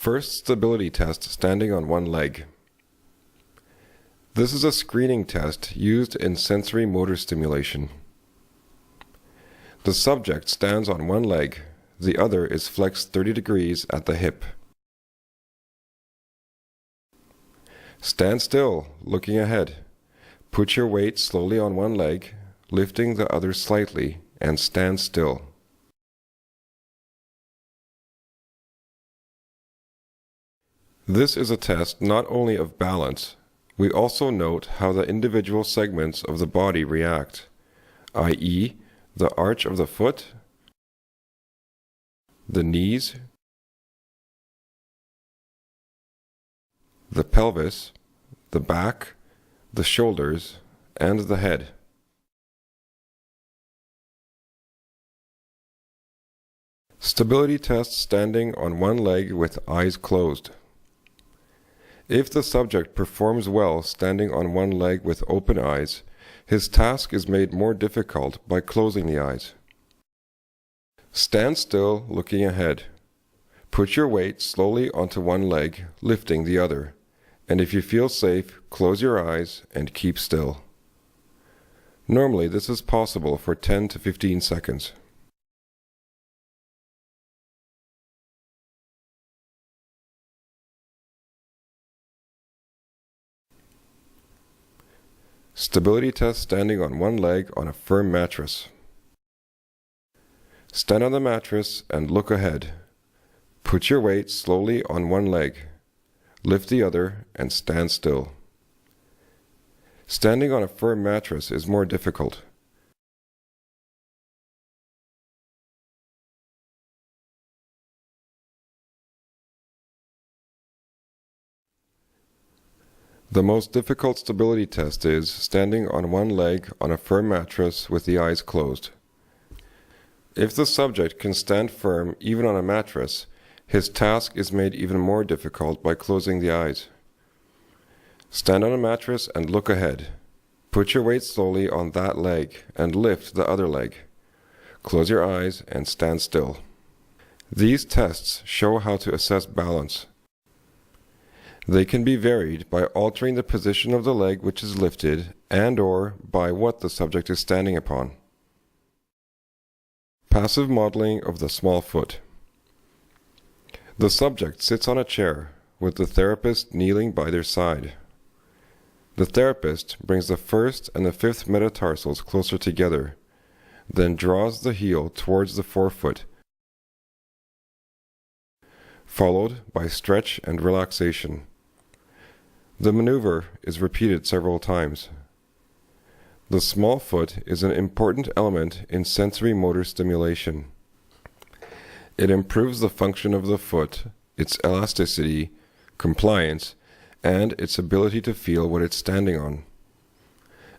First stability test standing on one leg. This is a screening test used in sensory motor stimulation. The subject stands on one leg, the other is flexed 30 degrees at the hip. Stand still, looking ahead. Put your weight slowly on one leg, lifting the other slightly, and stand still. This is a test not only of balance, we also note how the individual segments of the body react, i.e., the arch of the foot, the knees, the pelvis, the back, the shoulders, and the head. Stability test standing on one leg with eyes closed. If the subject performs well standing on one leg with open eyes, his task is made more difficult by closing the eyes. Stand still, looking ahead. Put your weight slowly onto one leg, lifting the other, and if you feel safe, close your eyes and keep still. Normally, this is possible for 10 to 15 seconds. Stability test standing on one leg on a firm mattress. Stand on the mattress and look ahead. Put your weight slowly on one leg. Lift the other and stand still. Standing on a firm mattress is more difficult. The most difficult stability test is standing on one leg on a firm mattress with the eyes closed. If the subject can stand firm even on a mattress, his task is made even more difficult by closing the eyes. Stand on a mattress and look ahead. Put your weight slowly on that leg and lift the other leg. Close your eyes and stand still. These tests show how to assess balance. They can be varied by altering the position of the leg which is lifted and/or by what the subject is standing upon. Passive modeling of the small foot. The subject sits on a chair with the therapist kneeling by their side. The therapist brings the first and the fifth metatarsals closer together, then draws the heel towards the forefoot, followed by stretch and relaxation. The maneuver is repeated several times. The small foot is an important element in sensory motor stimulation. It improves the function of the foot, its elasticity, compliance, and its ability to feel what it's standing on.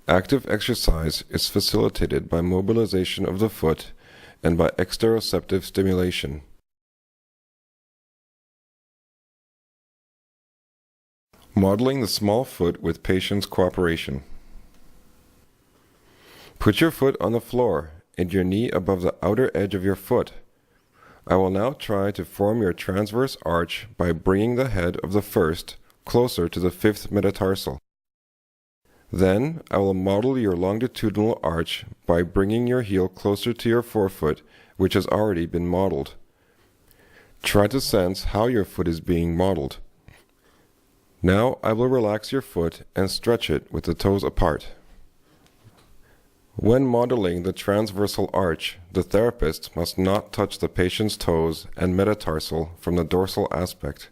Active exercise is facilitated by mobilization of the foot and by exteroceptive stimulation. Modeling the small foot with patient's cooperation. Put your foot on the floor and your knee above the outer edge of your foot. I will now try to form your transverse arch by bringing the head of the first closer to the fifth metatarsal. Then I will model your longitudinal arch by bringing your heel closer to your forefoot, which has already been modeled. Try to sense how your foot is being modeled. Now I will relax your foot and stretch it with the toes apart. When modeling the transversal arch, the therapist must not touch the patient's toes and metatarsal from the dorsal aspect.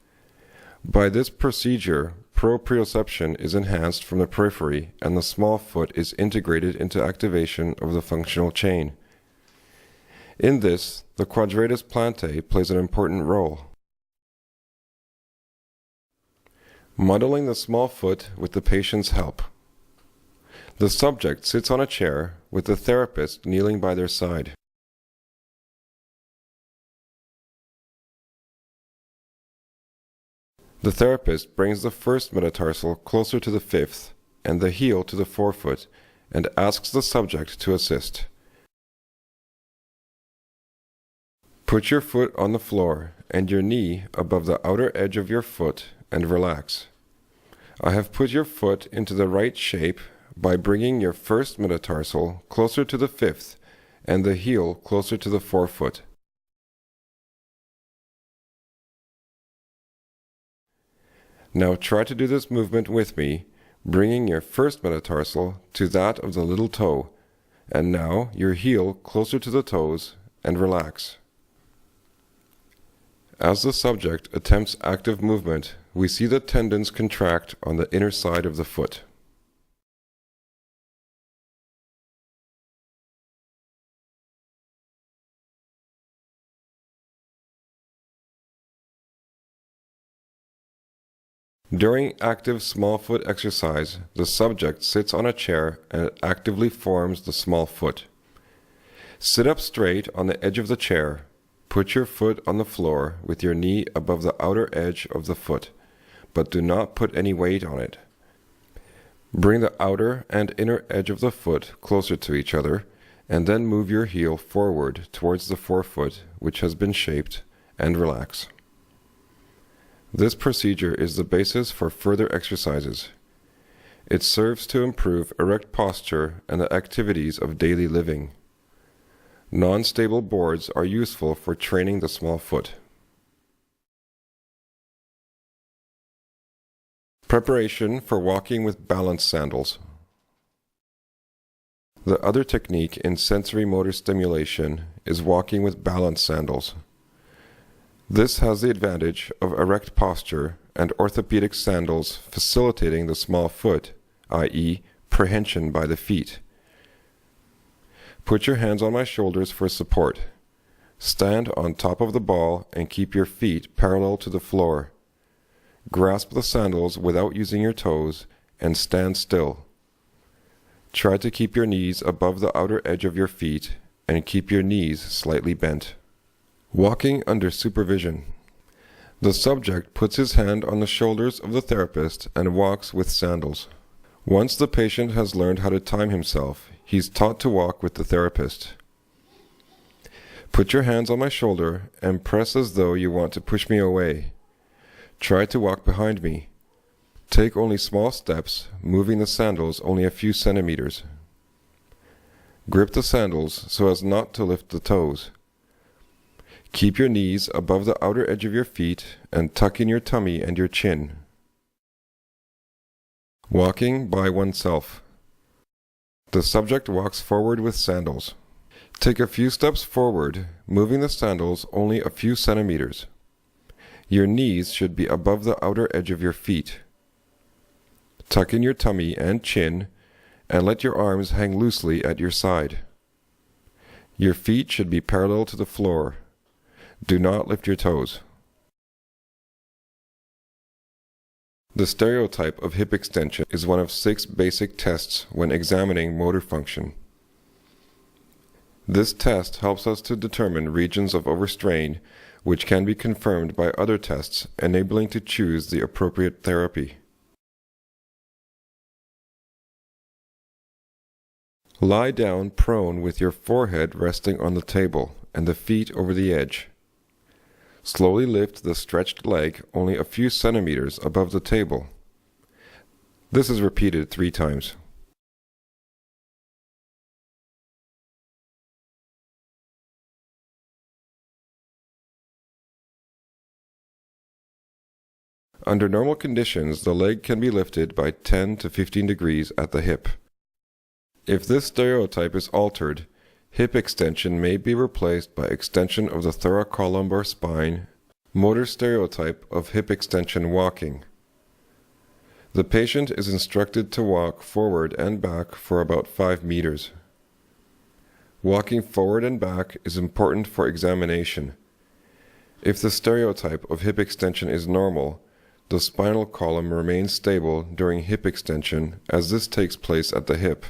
By this procedure, proprioception is enhanced from the periphery and the small foot is integrated into activation of the functional chain. In this, the quadratus plantae plays an important role. Modeling the small foot with the patient's help. The subject sits on a chair with the therapist kneeling by their side. The therapist brings the first metatarsal closer to the fifth and the heel to the forefoot and asks the subject to assist. Put your foot on the floor and your knee above the outer edge of your foot and relax. I have put your foot into the right shape by bringing your first metatarsal closer to the fifth and the heel closer to the forefoot. Now try to do this movement with me, bringing your first metatarsal to that of the little toe, and now your heel closer to the toes, and relax. As the subject attempts active movement, we see the tendons contract on the inner side of the foot. During active small foot exercise, the subject sits on a chair and actively forms the small foot. Sit up straight on the edge of the chair. Put your foot on the floor with your knee above the outer edge of the foot, but do not put any weight on it. Bring the outer and inner edge of the foot closer to each other, and then move your heel forward towards the forefoot, which has been shaped, and relax. This procedure is the basis for further exercises. It serves to improve erect posture and the activities of daily living. Non-stable boards are useful for training the small foot. Preparation for walking with balance sandals. The other technique in sensory motor stimulation is walking with balance sandals. This has the advantage of erect posture and orthopedic sandals facilitating the small foot, i.e., prehension by the feet. Put your hands on my shoulders for support. Stand on top of the ball and keep your feet parallel to the floor. Grasp the sandals without using your toes and stand still. Try to keep your knees above the outer edge of your feet and keep your knees slightly bent. Walking under supervision. The subject puts his hand on the shoulders of the therapist and walks with sandals. Once the patient has learned how to time himself, he's taught to walk with the therapist. Put your hands on my shoulder and press as though you want to push me away. Try to walk behind me. Take only small steps, moving the sandals only a few centimeters. Grip the sandals so as not to lift the toes. Keep your knees above the outer edge of your feet and tuck in your tummy and your chin. Walking by oneself. The subject walks forward with sandals. Take a few steps forward, moving the sandals only a few centimeters. Your knees should be above the outer edge of your feet. Tuck in your tummy and chin, and let your arms hang loosely at your side. Your feet should be parallel to the floor. Do not lift your toes. The stereotype of hip extension is one of 6 basic tests when examining motor function. This test helps us to determine regions of overstrain, which can be confirmed by other tests, enabling to choose the appropriate therapy. Lie down prone with your forehead resting on the table and the feet over the edge. Slowly lift the stretched leg only a few centimeters above the table. This is repeated 3 times. Under normal conditions, the leg can be lifted by 10 to 15 degrees at the hip. If this stereotype is altered, hip extension may be replaced by extension of the thoracolumbar spine, motor stereotype of hip extension walking. The patient is instructed to walk forward and back for about 5 meters. Walking forward and back is important for examination. If the stereotype of hip extension is normal, the spinal column remains stable during hip extension as this takes place at the hip.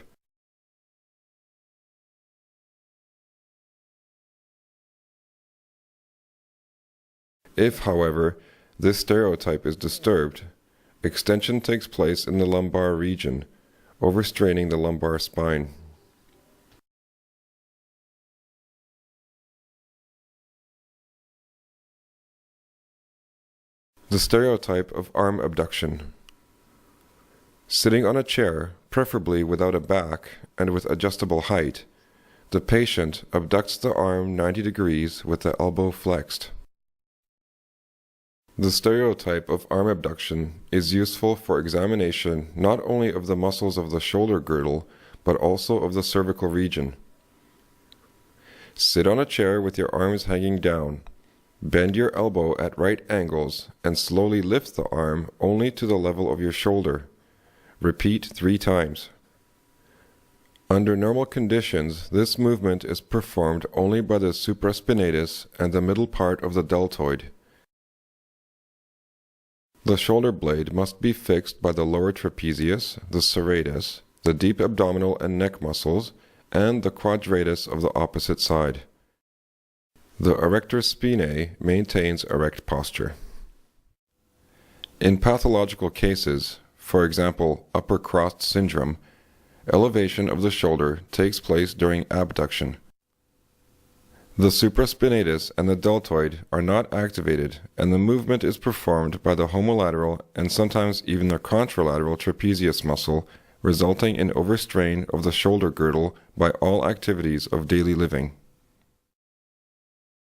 If, however, this stereotype is disturbed, extension takes place in the lumbar region, overstraining the lumbar spine. The stereotype of arm abduction. Sitting on a chair, preferably without a back and with adjustable height, the patient abducts the arm 90 degrees with the elbow flexed. The stereotype of arm abduction is useful for examination not only of the muscles of the shoulder girdle, but also of the cervical region. Sit on a chair with your arms hanging down. Bend your elbow at right angles and slowly lift the arm only to the level of your shoulder. Repeat 3 times. Under normal conditions, this movement is performed only by the supraspinatus and the middle part of the deltoid. The shoulder blade must be fixed by the lower trapezius, the serratus, the deep abdominal and neck muscles, and the quadratus of the opposite side. The erector spinae maintains erect posture. In pathological cases, for example, upper cross syndrome, elevation of the shoulder takes place during abduction. The supraspinatus and the deltoid are not activated, and the movement is performed by the homolateral and sometimes even the contralateral trapezius muscle, resulting in overstrain of the shoulder girdle by all activities of daily living.